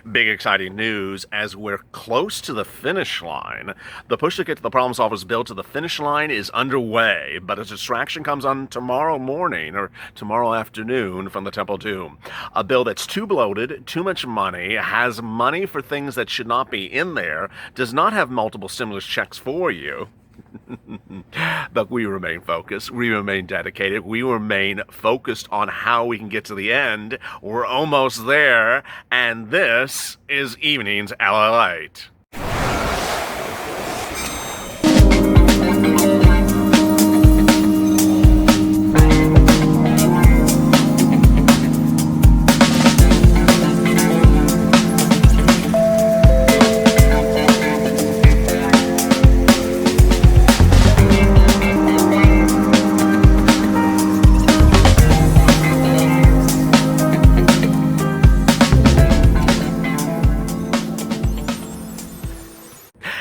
Big exciting news as we're close to the finish line. The push to get to the problem solvers bill to the finish line is underway, but a distraction comes on tomorrow morning or tomorrow afternoon from the Temple Doom. A bill that's too bloated, too much money, has money for things that should not be in there, does not have multiple stimulus checks for you. But we remain focused, we remain dedicated, we remain focused on how we can get to the end. We're almost there, and this is Evenings LALATE.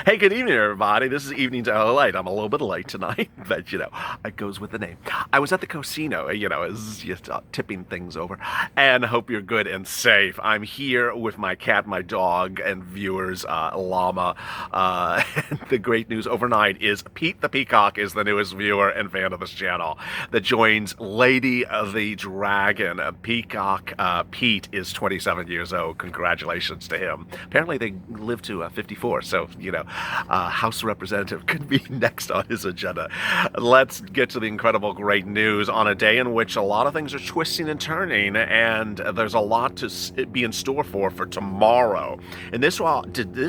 Hey, good evening, everybody. This is Evenings LALATE. I'm a little bit late tonight, but, it goes with the name. I was at the casino, it's just tipping things over, and hope you're good and safe. I'm here with my cat, my dog, and viewers, Llama. And the great news overnight is Pete the Peacock is the newest viewer and fan of this channel that joins Lady of the Dragon. Peacock Pete is 27 years old. Congratulations to him. Apparently they live to 54, so, House Representative could be next on his agenda. Let's get to the incredible great news on a day in which a lot of things are twisting and turning, and there's a lot to be in store for tomorrow. In this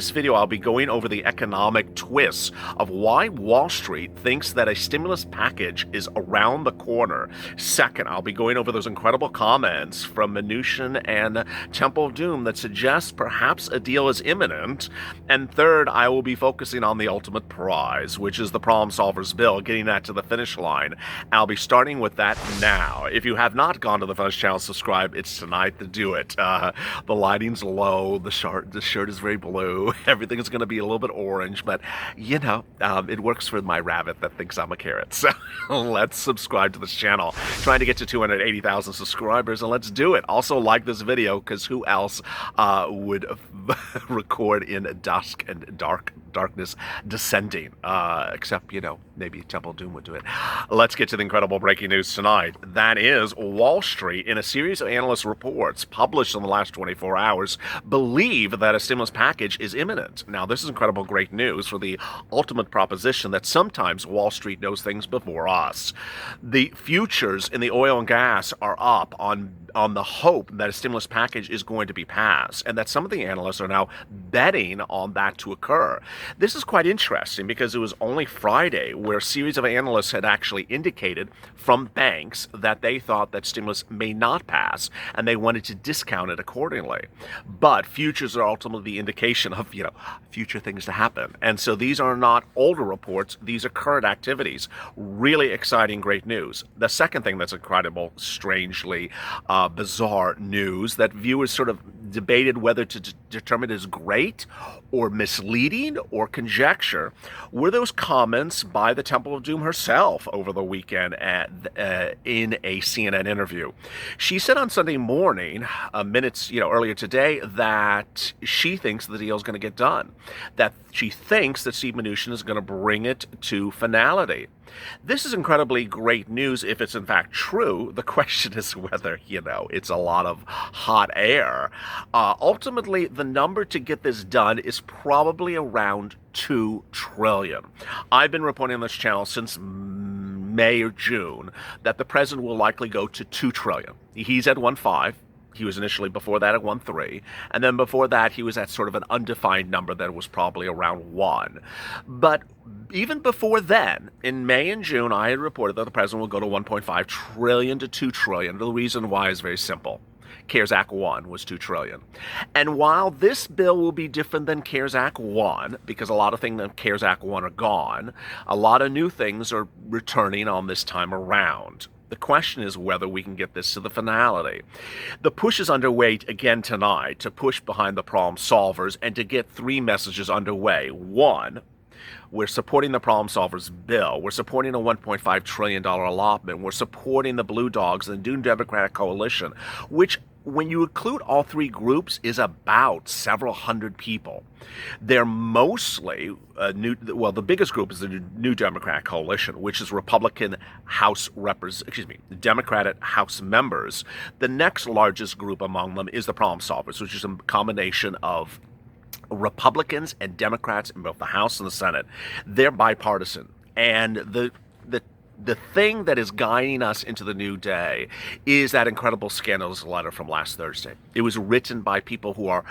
video, I'll be going over the economic twists of why Wall Street thinks that a stimulus package is around the corner. Second, I'll be going over those incredible comments from Mnuchin and Temple Doom that suggest perhaps a deal is imminent. And third, I will be focusing on the ultimate prize, which is the problem solvers bill, getting that to the finish line. I'll be starting with that now. If you have not gone to the Fuzz channel, subscribe. It's tonight to do it. The lighting's low. The shirt is very blue. Everything is going to be a little bit orange, but it works for my rabbit that thinks I'm a carrot. So let's subscribe to this channel. Trying to get to 280,000 subscribers, and let's do it. Also like this video, because who else would record in dusk and darkness descending, except, maybe Temple Doom would do it. Let's get to the incredible breaking news tonight. That is, Wall Street, in a series of analyst reports published in the last 24 hours, believe that a stimulus package is imminent. Now, this is incredible great news for the ultimate proposition that sometimes Wall Street knows things before us. The futures in the oil and gas are up on the hope that a stimulus package is going to be passed, and that some of the analysts are now betting on that to occur. This is quite interesting because it was only Friday where a series of analysts had actually indicated from banks that they thought that stimulus may not pass, and they wanted to discount it accordingly. But futures are ultimately the indication of, future things to happen. And so these are not older reports, these are current activities. Really exciting, great news. The second thing that's incredible, strangely bizarre news that viewers sort of debated whether to determine as great or misleading or conjecture were those comments by the Temple of Doom herself over the weekend in a CNN interview. She said on Sunday morning, minutes earlier today, that she thinks the deal is going to get done, that she thinks that Steve Mnuchin is going to bring it to finality. This is incredibly great news if it's in fact true. The question is whether, it's a lot of hot air. Ultimately, the number to get this done is probably around $2 trillion. I've been reporting on this channel since May or June that the president will likely go to $2 trillion. He's at 1.5. He was initially before that at 1.3, and then before that he was at sort of an undefined number that was probably around 1. But even before then, in May and June, I had reported that the president will go to 1.5 trillion to 2 trillion. The reason why is very simple. CARES Act 1 was $2 trillion. And while this bill will be different than CARES Act 1, because a lot of things in CARES Act 1 are gone, a lot of new things are returning on this time around. The question is whether we can get this to the finality. The push is underway again tonight to push behind the problem solvers and to get 3 messages underway. 1, we're supporting the problem solvers bill. We're supporting a $1.5 trillion allotment. We're supporting the Blue Dogs and the Doom Democratic Coalition, which when you include all three groups, is about several hundred people. They're mostly the biggest group is the New Democratic Coalition, which is Republican Democratic House members. The next largest group among them is the Problem Solvers, which is a combination of Republicans and Democrats in both the House and the Senate. They're bipartisan, and the thing that is guiding us into the new day is that incredible scandalous letter from last Thursday. It was written by people who are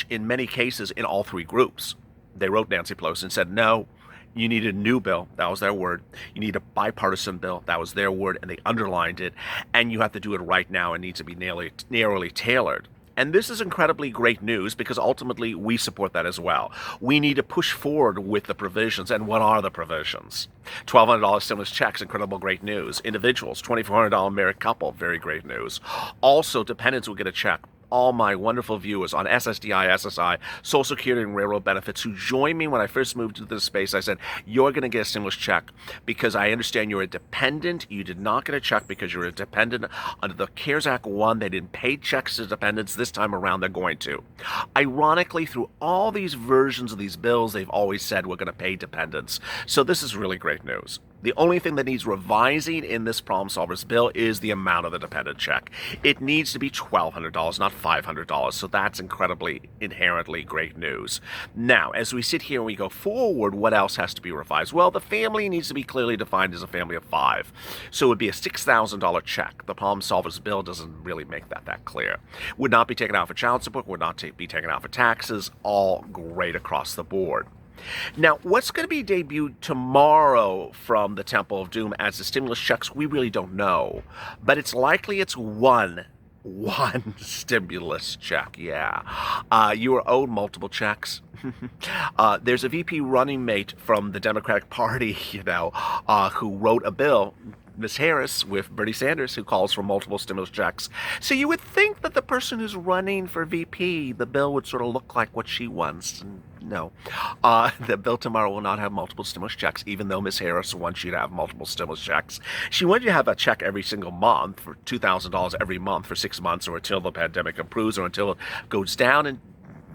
in many cases, in all three groups. They wrote Nancy Pelosi and said, no, you need a new bill. That was their word. You need a bipartisan bill. That was their word, and they underlined it. And you have to do it right now. It needs to be narrowly tailored. And this is incredibly great news because ultimately we support that as well. We need to push forward with the provisions. And what are the provisions? $1,200 stimulus checks, incredible great news. Individuals, $2,400 married couple, very great news. Also, dependents will get a check. All my wonderful viewers on SSDI, SSI, Social Security, and Railroad benefits who joined me when I first moved into this space. I said, you're going to get a stimulus check because I understand you're a dependent. You did not get a check because you're a dependent. Under the CARES Act 1, they didn't pay checks to dependents. This time around, they're going to. Ironically, through all these versions of these bills, they've always said we're going to pay dependents. So this is really great news. The only thing that needs revising in this Problem Solvers bill is the amount of the dependent check. It needs to be $1,200, not $500. So that's inherently great news. Now, as we sit here and we go forward, what else has to be revised? Well, the family needs to be clearly defined as a family of 5. So it would be a $6,000 check. The Problem Solvers bill doesn't really make that clear. Would not be taken out for child support, would not be taken out for taxes, all great across the board. Now, what's going to be debuted tomorrow from the Temple of Doom as the stimulus checks, we really don't know. But it's likely it's one stimulus check, yeah. You are owed multiple checks. There's a VP running mate from the Democratic Party, who wrote a bill, Ms. Harris, with Bernie Sanders, who calls for multiple stimulus checks. So you would think that the person who's running for VP, the bill would sort of look like what she wants. No. The bill tomorrow will not have multiple stimulus checks, even though Ms. Harris wants you to have multiple stimulus checks. She wants you to have a check every single month for $2,000 every month for 6 months, or until the pandemic improves, or until it goes down, and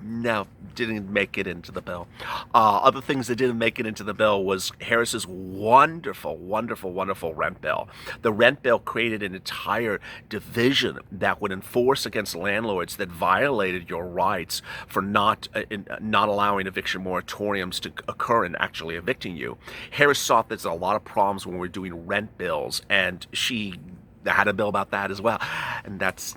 no, didn't make it into the bill. Other things that didn't make it into the bill was Harris's wonderful rent bill. The rent bill created an entire division that would enforce against landlords that violated your rights for not allowing eviction moratoriums to occur and actually evicting you. Harris thought there's a lot of problems when we're doing rent bills, and she had a bill about that as well, and that's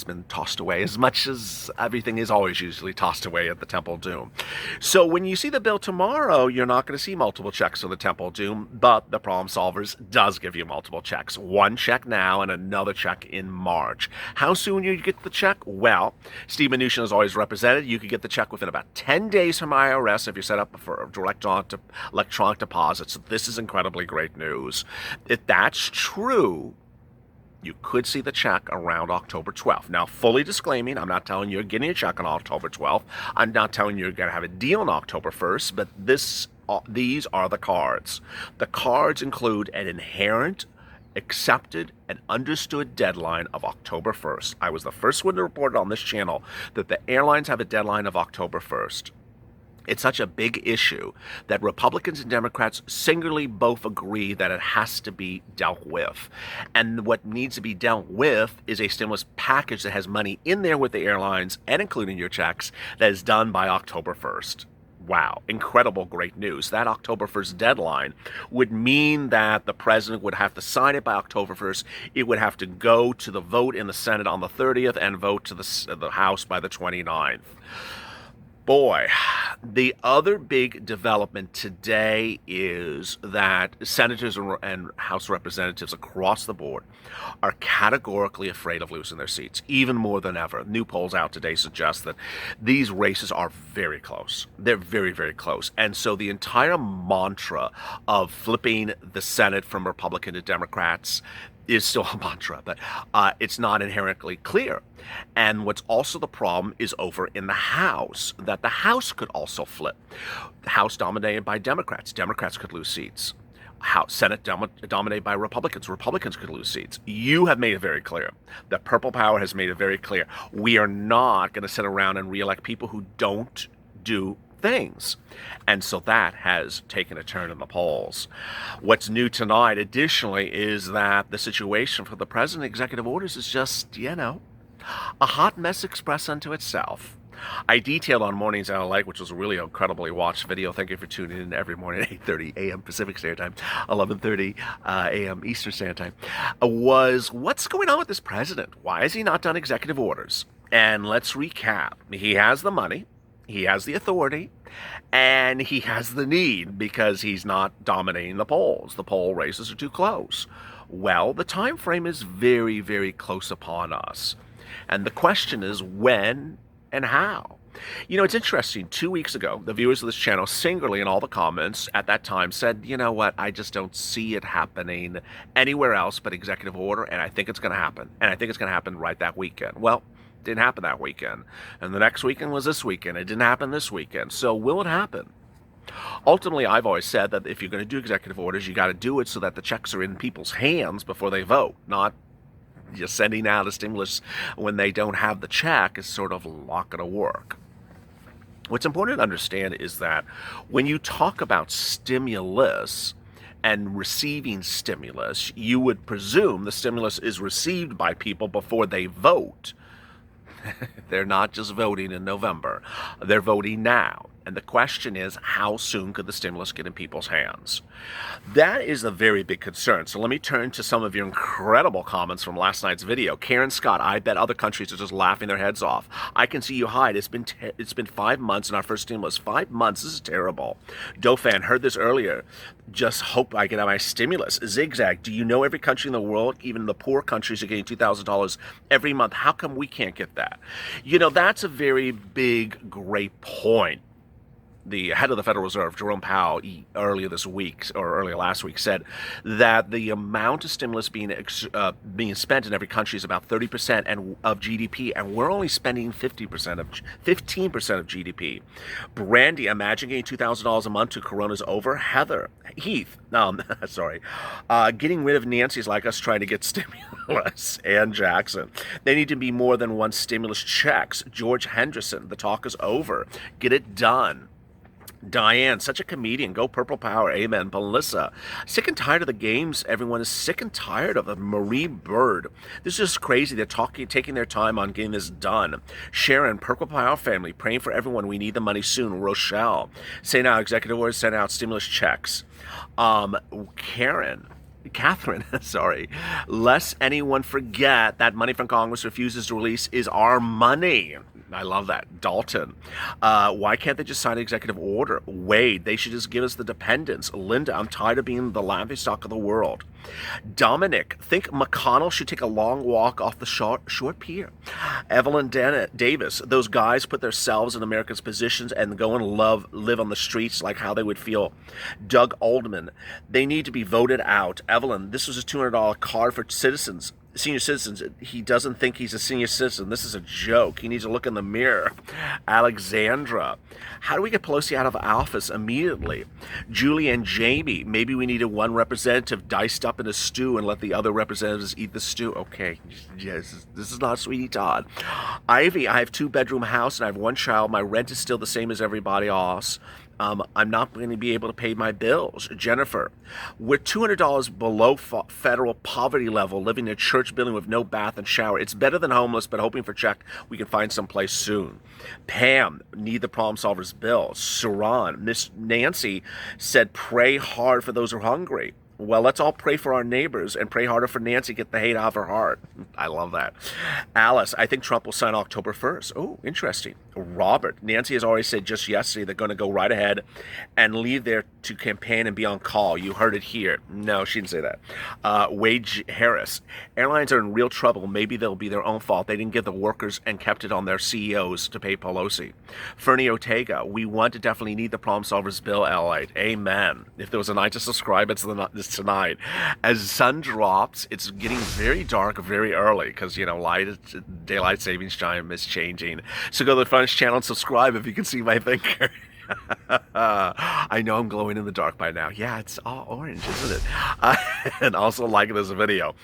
been tossed away, as much as everything is always usually tossed away at the Temple of Doom. So when you see the bill tomorrow, you're not going to see multiple checks for the Temple of Doom, but the Problem Solvers does give you multiple checks. One check now and another check in March. How soon you get the check? Well, Steve Mnuchin is always represented. You could get the check within about 10 days from IRS if you're set up for direct electronic deposits. This is incredibly great news. If that's true, you could see the check around October 12th. Now, fully disclaiming, I'm not telling you you're getting a check on October 12th. I'm not telling you you're going to have a deal on October 1st, but these are the cards. The cards include an inherent, accepted, and understood deadline of October 1st. I was the first one to report on this channel that the airlines have a deadline of October 1st. It's such a big issue that Republicans and Democrats singularly both agree that it has to be dealt with. And what needs to be dealt with is a stimulus package that has money in there with the airlines and including your checks that is done by October 1st. Wow, incredible, great news. That October 1st deadline would mean that the president would have to sign it by October 1st. It would have to go to the vote in the Senate on the 30th and vote to the House by the 29th. Boy, the other big development today is that senators and House representatives across the board are categorically afraid of losing their seats, even more than ever. New polls out today suggest that these races are very close. They're very, very close. And so the entire mantra of flipping the Senate from Republican to Democrats is still a mantra, but it's not inherently clear. And what's also the problem is over in the House, that the House could also flip. The House dominated by Democrats. Democrats could lose seats. House, Senate dominated by Republicans. Republicans could lose seats. You have made it very clear. The Purple Power has made it very clear. We are not going to sit around and reelect people who don't do things. And so that has taken a turn in the polls. What's new tonight, additionally, is that the situation for the president executive orders is just, a hot mess express unto itself. I detailed on Mornings Out of Light, which was a really incredibly watched video. Thank you for tuning in every morning at 8:30 a.m. Pacific Standard Time, 11:30 a.m. Eastern Standard Time, was what's going on with this president? Why has he not done executive orders? And let's recap. He has the money, he has the authority, and he has the need because he's not dominating the polls. The poll races are too close. Well, the time frame is very, very close upon us. And the question is when and how. It's interesting. 2 weeks ago, the viewers of this channel, singularly in all the comments at that time, said, you know what, I just don't see it happening anywhere else but executive order, and I think it's going to happen. And I think it's going to happen right that weekend. Well, it didn't happen that weekend. And the next weekend was this weekend. It didn't happen this weekend. So will it happen? Ultimately, I've always said that if you're going to do executive orders, you got to do it so that the checks are in people's hands before they vote, not just sending out a stimulus when they don't have the check is sort of not going to work. What's important to understand is that when you talk about stimulus and receiving stimulus, you would presume the stimulus is received by people before they vote. They're not just voting in November. They're voting now. And the question is, how soon could the stimulus get in people's hands? That is a very big concern. So let me turn to some of your incredible comments from last night's video. Karen Scott, I bet other countries are just laughing their heads off. I can see you hide. It's been 5 months in our first stimulus. 5 months. This is terrible. Dofan, heard this earlier. Just hope I get my stimulus. Zigzag, do you know every country in the world, even the poor countries, are getting $2,000 every month? How come we can't get that? That's a very big, great point. The head of the Federal Reserve, Jerome Powell, earlier last week, said that the amount of stimulus being spent in every country is about 30% of GDP, and we're only spending 15% of GDP. Brandy, imagine getting $2,000 a month till Corona's over. Heath, getting rid of Nancy is like us trying to get stimulus. Ann Jackson, they need to be more than one stimulus checks. George Henderson, the talk is over. Get it done. Diane, such a comedian. Go Purple Power. Amen. Melissa, sick and tired of the games. Everyone is sick and tired of it. Marie Bird, this is just crazy. They're taking their time on getting this done. Sharon, Purple Power family, praying for everyone. We need the money soon. Rochelle, say now, executive orders, send out stimulus checks. Catherine, lest anyone forget that money from Congress refuses to release is our money. I love that. Dalton, why can't they just sign an executive order? Wade, they should just give us the dependents. Linda, I'm tired of being the laughingstock of the world. Dominic, think McConnell should take a long walk off the short pier. Evelyn Davis, those guys put themselves in America's positions and go and live on the streets like how they would feel. Doug Oldman, they need to be voted out. Evelyn, this was a $200 card for senior citizens. He doesn't think he's a senior citizen. This is a joke. He needs to look in the mirror. Alexandra, how do we get Pelosi out of office immediately? Julie and Jamie, maybe we needed one representative diced up in a stew and let the other representatives eat the stew. Okay, yes, this is not Sweetie Todd. Ivy, I have 2-bedroom house and I have 1 child. My rent is still the same as everybody else. I'm not going to be able to pay my bills. Jennifer, we're $200 below federal poverty level, living in a church building with no bath and shower. It's better than homeless, but hoping for check we can find someplace soon. Pam, need the problem solver's bill. Saran, Miss Nancy said, pray hard for those who are hungry. Well, let's all pray for our neighbors and pray harder for Nancy to get the hate out of her heart. I love that. Alice, I think Trump will sign October 1st. Oh, interesting. Robert, Nancy has already said just yesterday they're going to go right ahead and leave there to campaign and be on call. You heard it here. No, she didn't say that. Wade Harris, airlines are in real trouble. Maybe they'll be their own fault. They didn't give the workers and kept it on their CEOs to pay Pelosi. Fernie Ortega, we want to definitely need the problem solver's bill, LALATE. Amen. If there was a night to subscribe, it's tonight. As the sun drops, it's getting very dark very early because, daylight savings time is changing. So go to the front channel and subscribe if you can see my finger. I know I'm glowing in the dark by now. Yeah, it's all orange, isn't it? And also like this video.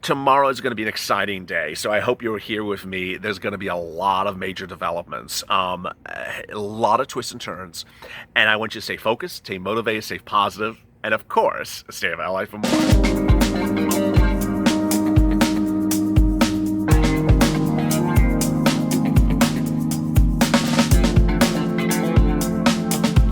Tomorrow is going to be an exciting day, so I hope you're here with me. There's going to be a lot of major developments, a lot of twists and turns, and I want you to stay focused, stay motivated, stay positive, and of course, stay alive for more.